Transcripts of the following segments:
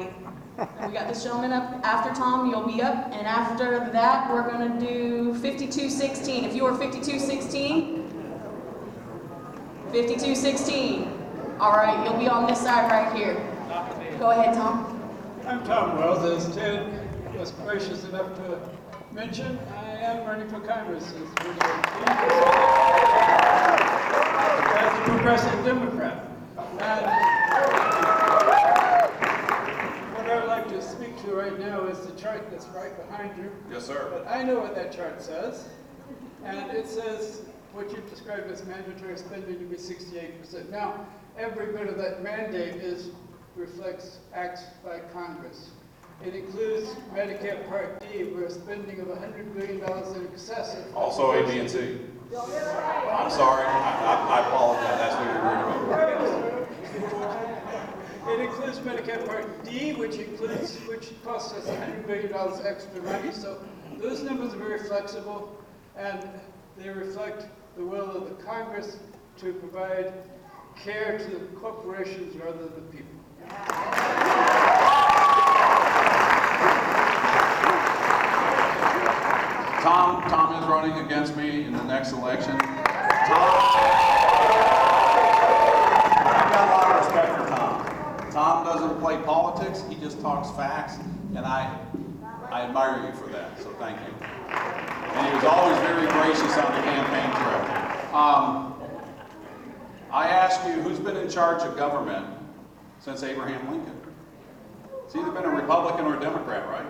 right. And we got this gentleman up. After Tom, you'll be up. And after that, we're going to do 5216. If you were 5216, 5216. All right, you'll be on this side right here. Go ahead, Tom. I'm Tom Wells. As Ted was gracious enough to mention, I am running for Congress as a progressive Democrat. And what I'd like to speak to right now is the chart that's right behind you. Yes, sir. But I know what that chart says. And it says what you've described as mandatory spending to be 68%. Now, every bit of that mandate reflects acts by Congress. It includes Medicare Part D, where a spending of $100 billion in excess of... Also A, B, and C. I'm sorry. I apologize. That's what you're worried about. It includes Medicare Part D, which costs us $100 billion extra money. So those numbers are very flexible, and they reflect the will of the Congress to provide care to the corporations rather than the people. Tom is running against me in the next election. I've got a lot of respect for Tom. Tom doesn't play politics, he just talks facts, and I admire you for that, so thank you. And he was always very gracious on the campaign trail. I ask you, who's been in charge of government since Abraham Lincoln? It's either been a Republican or a Democrat, right?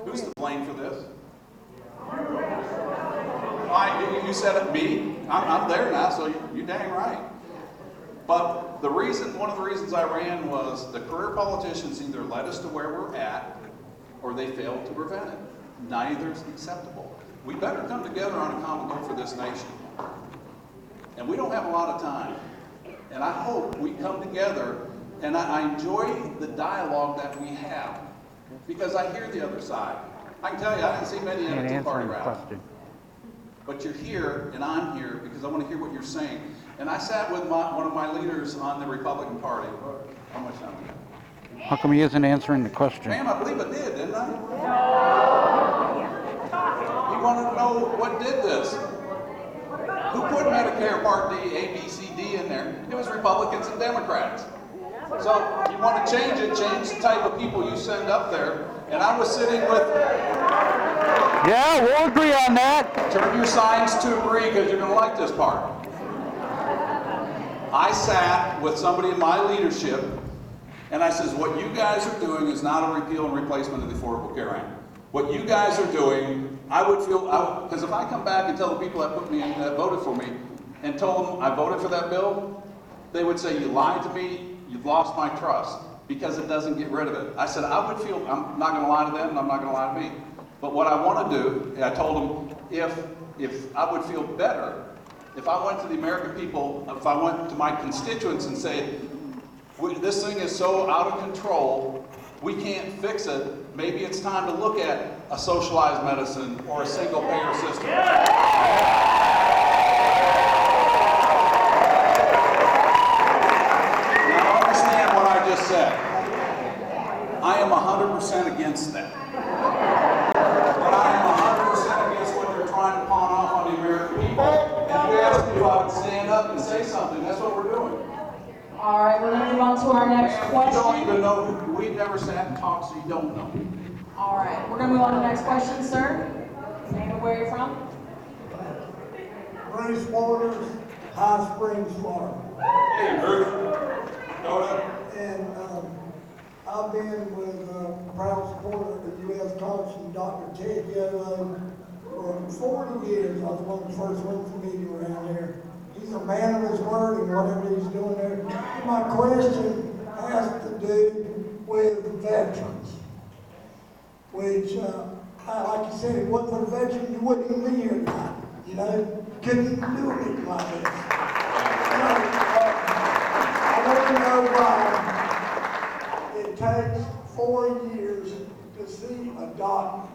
Who's to blame for this? You said it, me. I'm there now, so you're dang right. But one of the reasons I ran was the career politicians either led us to where we're at, or they failed to prevent it. Neither is acceptable. We better come together on a common goal for this nation. And we don't have a lot of time. And I hope we come together, and I enjoy the dialogue that we have, because I hear the other side. I can tell you, I didn't see many in a Tea Party rally. But you're here, and I'm here, because I want to hear what you're saying. And I sat with one of my leaders on the Republican Party. How much time we got? How come he isn't answering the question? Ma'am, I believe I did, didn't I? He wanted to know what did this. Who put Medicare Part D, A, B, C, D in there? It was Republicans and Democrats. So you want to change it, change the type of people you send up there. And I was sitting with... Yeah, we'll agree on that. Turn your signs to agree, because you're going to like this part. I sat with somebody in my leadership, and I says, what you guys are doing is not a repeal and replacement of the Affordable Care Act. What you guys are doing, I would feel, because if I come back and tell the people that put me in, that voted for me, and told them I voted for that bill, they would say, you lied to me, you've lost my trust, because it doesn't get rid of it. I said, I would feel, I'm not going to lie to them, and I'm not going to lie to me. But what I want to do, I told them, if I would feel better, if I went to the American people, if I went to my constituents and said, this thing is so out of control, we can't fix it, maybe it's time to look at a socialized medicine or a single payer system. Now understand what I just said. I am 100% against that. But I am 100% against what they're trying to pawn off on the American people. And if you ask me if I would stand up and say something, that's what we're doing. All right, we're going to move on to our next question. You don't even know, we've never sat and talked, so you don't know. All right, we're going to move on to the next question, sir. Name and where you're from. Bruce Waters, High Springs, Florida. Hey, Bruce. And I've been with proud supporter of the U.S. Congressman Dr. Ted Yoho for 40 years. I was one of the first ones to meet him around here. He's a man of his word and whatever he's doing there. My question has to do with veterans, which, like you said, if it wasn't for the veteran, you wouldn't even be here tonight. You know, couldn't even do anything like this. I want to know why it takes 4 years to see a doctor